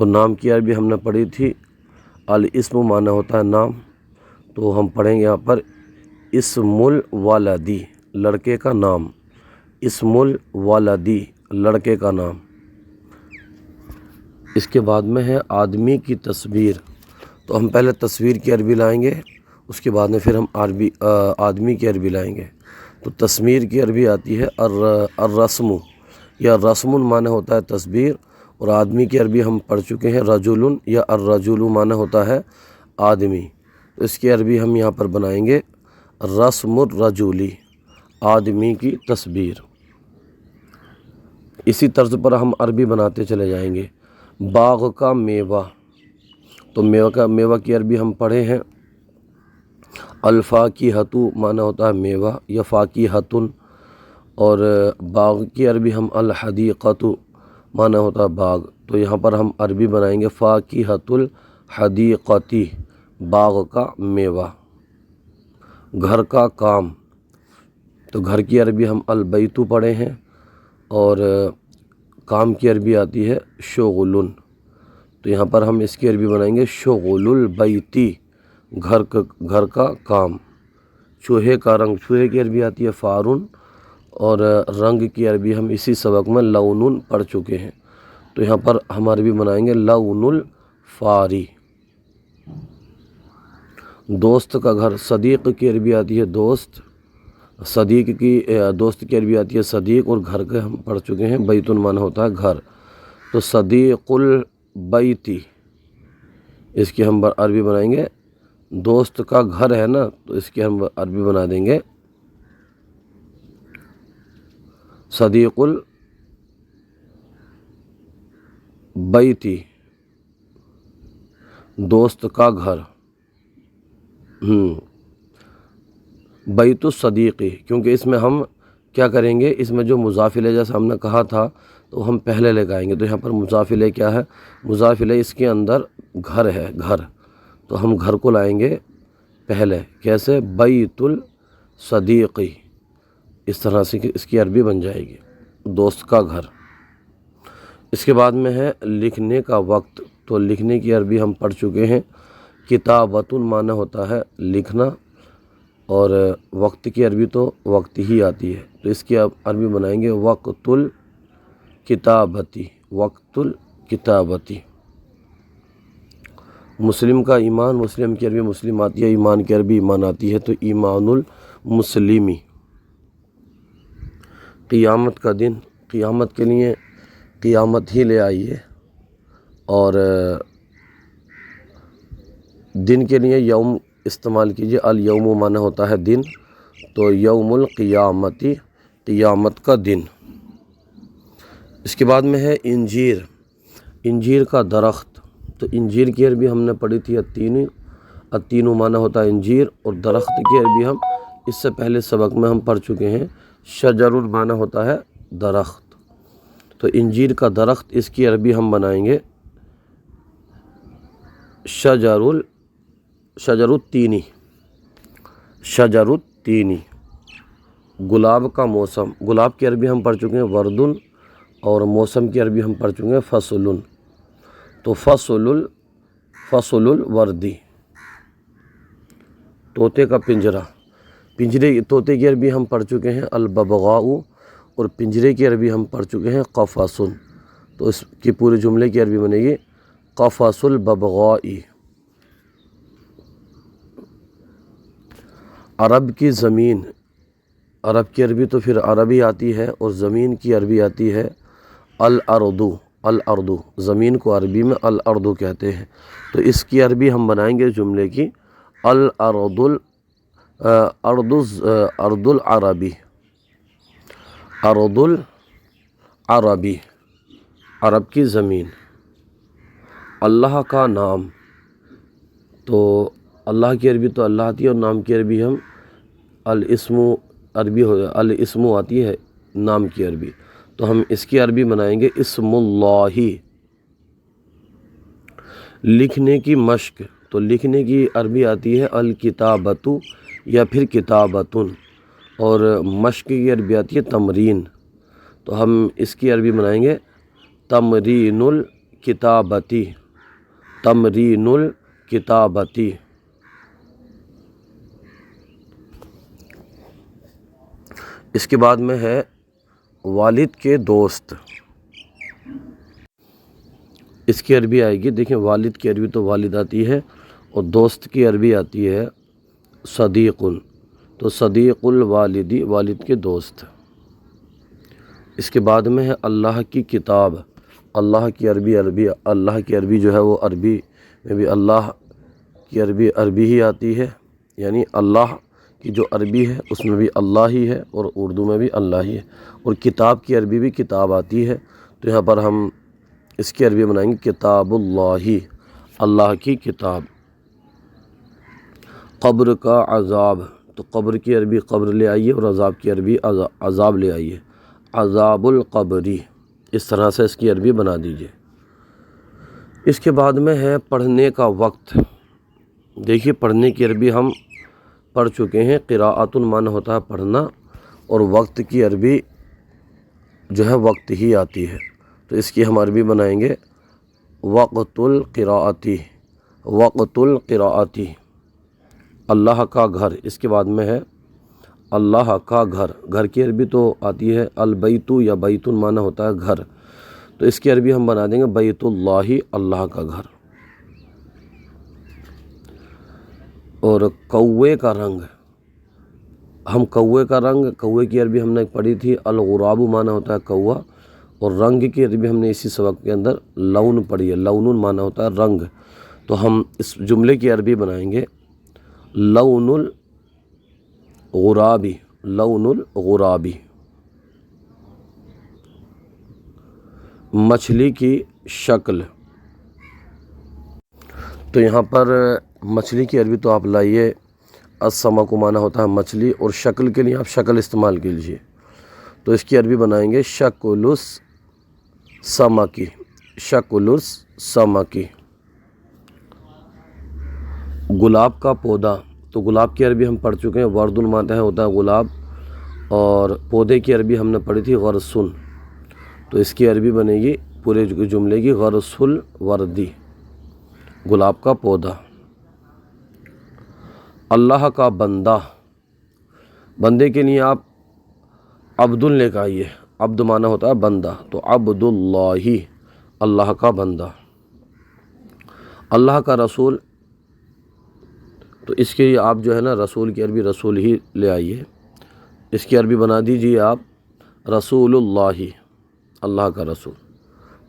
تو نام کی عربی ہم نے پڑھی تھی الاسم معنی ہوتا ہے نام، تو ہم پڑھیں گے یہاں پر اسم الولدی لڑکے کا نام، اسم الولدی لڑکے کا نام۔ اس کے بعد میں ہے آدمی کی تصویر، تو ہم پہلے تصویر کی عربی لائیں گے، اس کے بعد میں پھر ہم آدمی کی عربی لائیں گے۔ تو تصویر کی عربی آتی ہے الرسم، یا رسم معنی ہوتا ہے تصویر، اور آدمی کی عربی ہم پڑھ چکے ہیں رجل، یا الرجل معنی ہوتا ہے آدمی۔ تو اس کی عربی ہم یہاں پر بنائیں گے رسم الرجولی، آدمی کی تصویر۔ اسی طرز پر ہم عربی بناتے چلے جائیں گے۔ باغ کا میوہ، تو میوہ کی عربی ہم پڑھے ہیں الفاکہۃ معنی ہوتا ہے میوہ یا فاکہۃ، اور باغ کی عربی ہم الحدیقۃ معنی ہوتا ہے باغ، تو یہاں پر ہم عربی بنائیں گے فاکہۃ الحدیقۃ، باغ کا میوہ۔ گھر کا کام، تو گھر کی عربی ہم البیت پڑھے ہیں، اور کام کی عربی آتی ہے شغل، تو یہاں پر ہم اس کی عربی بنائیں گے شغل البیت، گھر کا کام۔ چوہے کا رنگ، چوہے کی عربی آتی ہے فارن، اور رنگ کی عربی ہم اسی سبق میں لون پڑھ چکے ہیں، تو یہاں پر ہم عربی بنائیں گے لون الفاری۔ دوست کا گھر، صدیق کی عربی آتی ہے دوست، دوست کی عربی آتی ہے صدیق، اور گھر کے ہم پڑھ چکے ہیں بیت معنی ہوتا ہے گھر، تو صدیق البیت، اس کی ہم عربی بنائیں گے، دوست کا گھر ہے نا تو اس کی ہم عربی بنا دیں گے صدیق البیت، دوست کا گھر۔ بیت الصدیقی، کیونکہ اس میں ہم کیا کریں گے، اس میں جو مضاف الیہ جیسا ہم نے کہا تھا تو ہم پہلے لے کے آئیں گے، تو یہاں پر مضاف الیہ کیا ہے، مضاف الیہ اس کے اندر گھر ہے، گھر، تو ہم گھر کو لائیں گے پہلے، کیسے، بیت الصدیقی، اس طرح سے کہ اس کی عربی بن جائے گی دوست کا گھر۔ اس کے بعد میں ہے لکھنے کا وقت، تو لکھنے کی عربی ہم پڑھ چکے ہیں کتابۃ معنی ہوتا ہے لکھنا، اور وقت کی عربی تو وقت ہی آتی ہے، تو اس کی عربی بنائیں گے وقت الکتابتی، وقت الکتابتی۔ مسلم کا ایمان، مسلم کی عربی مسلم آتی ہے، ایمان کی عربی ایمان آتی ہے، تو ایمان المسلمی۔ قیامت کا دن، قیامت کے لیے قیامت ہی لے آئیے، اور دن کے لیے یوم استعمال کیجیے، الیوم معنی ہوتا ہے دن، تو یوم القیامتی، قیامت کا دن۔ اس کے بعد میں ہے انجیر، انجیر کا درخت، تو انجیر کی عربی ہم نے پڑھی تھی التین معنی ہوتا ہے انجیر، اور درخت کی عربی ہم اس سے پہلے سبق میں ہم پڑھ چکے ہیں شجر معنی ہوتا ہے درخت، تو انجیر کا درخت، اس کی عربی ہم بنائیں گے شجر التینی، شجر التینی۔ گلاب کا موسم، گلاب کی عربی ہم پڑھ چکے ہیں وردن، اور موسم کی عربی ہم پڑھ چکے ہیں فصل، تو فصل الوردی۔ طوطے کا پنجرہ، طوطے کی عربی ہم پڑھ چکے ہیں الببغاء، اور پنجرے کی عربی ہم پڑھ چکے ہیں قفص، تو اس کی پورے جملے کی عربی بنے گی قفص الببغاء۔ عرب کی زمین، عرب کی عربی تو پھر عربی آتی ہے، اور زمین کی عربی آتی ہے الارض، الارض، زمین کو عربی میں الارض کہتے ہیں، تو اس کی عربی ہم بنائیں گے جملے کی الارض، ارض العربی، ارض العربی، عرب کی زمین۔ اللہ کا نام، تو اللہ کی عربی تو اللہ آتی ہے، اور نام کی عربی ہم الاسم، عربی الاسم آتی ہے نام کی عربی، تو ہم اس کی عربی بنائیں گے اسم اللہ۔ لکھنے کی مشق، تو لکھنے کی عربی آتی ہے الکتابۃ یا پھر کتابۃ، اور مشق کی عربی آتی ہے تمرین، تو ہم اس کی عربی بنائیں گے تمرین الکتابتی، تمرین الکتابتی۔ اس کے بعد میں ہے والد کے دوست، اس کی عربی آئے گی، دیکھیں والد کی عربی تو والد آتی ہے اور دوست کی عربی آتی ہے صدیق، تو صدیق الوالدی والد کے دوست۔ اس کے بعد میں ہے اللہ کی کتاب، اللہ کی عربی اللہ کی عربی جو ہے وہ عربی میں بھی اللہ کی عربی ہی آتی ہے، یعنی اللہ کی جو عربی ہے اس میں بھی اللہ ہی ہے اور اردو میں بھی اللہ ہی ہے، اور کتاب کی عربی بھی کتاب آتی ہے، تو یہاں پر ہم اس کی عربی بنائیں گے کتاب اللہ، اللہ کی کتاب۔ قبر کا عذاب، تو قبر کی عربی قبر لے آئیے اور عذاب کی عربی عذاب لے آئیے، عذاب القبری، اس طرح سے اس کی عربی بنا دیجیے۔ اس کے بعد میں ہے پڑھنے کا وقت، دیکھیے پڑھنے کی عربی ہم پڑھ چکے ہیں، قراءۃ معنی ہوتا ہے پڑھنا، اور وقت کی عربی جو ہے وقت ہی آتی ہے، تو اس کی ہم عربی بنائیں گے وقت القراءتی، وقت القراءتی، اللہ کا گھر۔ اس کے بعد میں ہے اللہ کا گھر، گھر کی عربی تو آتی ہے البیت یا بیت معنی ہوتا ہے گھر، تو اس کی عربی ہم بنا دیں گے بیت اللہ، اللہ کا گھر۔ اور کوے کا رنگ، ہم کوے کا رنگ، کوے کی عربی ہم نے پڑھی تھی الغراب معنی ہوتا ہے کوا، اور رنگ کی عربی ہم نے اسی سبق کے اندر لون پڑھی ہے، لون معنی ہوتا ہے رنگ، تو ہم اس جملے کی عربی بنائیں گے لون الغرابی، لون الغرابی۔ مچھلی کی شکل، تو یہاں پر مچھلی کی عربی تو آپ لائیے السمک معنی ہوتا ہے مچھلی، اور شکل کے لیے آپ شکل استعمال کیجیے، تو اس کی عربی بنائیں گے شکل السمکی، شکل السمکی۔ گلاب کا پودا، تو گلاب کی عربی ہم پڑھ چکے ہیں ورد معنی ہوتا ہے گلاب، اور پودے کی عربی ہم نے پڑھی تھی غرسن، تو اس کی عربی بنے گی پورے جملے کی غرس الوردی، گلاب کا پودا۔ اللہ کا بندہ، بندے کے لیے آپ عبد لے کے آئیے، عبد معنی ہوتا ہے بندہ، تو عبد اللہ، اللہ کا بندہ۔ اللہ کا رسول، تو اس کے لیے آپ جو ہے نا رسول کی عربی رسول ہی لے آئیے، اس کی عربی بنا دیجیے آپ رسول اللہ، اللہ کا رسول۔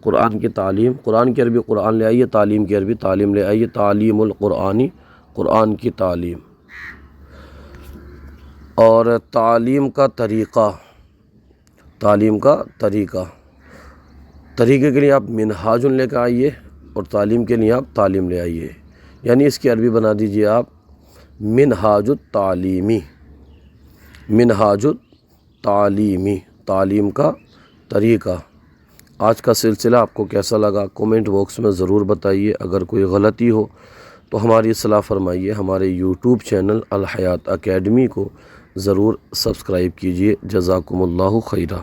قرآن کی تعلیم، قرآن کی عربی قرآن لے آئیے، تعلیم کی عربی تعلیم لے آئیے، تعلیم القرآنی، قرآن کی تعلیم۔ اور تعلیم کا طریقہ، تعلیم کا طریقہ، طریقے کے لیے آپ منہاج لے کے آئیے، اور تعلیم کے لیے آپ تعلیم لے آئیے، یعنی اس کی عربی بنا دیجیے آپ منہاج التعلیمی، منہاج التعلیمی، تعلیم کا طریقہ۔ آج کا سلسلہ آپ کو کیسا لگا کومنٹ باکس میں ضرور بتائیے، اگر کوئی غلطی ہو تو ہماری اصلاح فرمائیے، ہمارے یوٹیوب چینل الحیات اکیڈمی کو ضرور سبسکرائب کیجیے۔ جزاکم اللہ خیرہ۔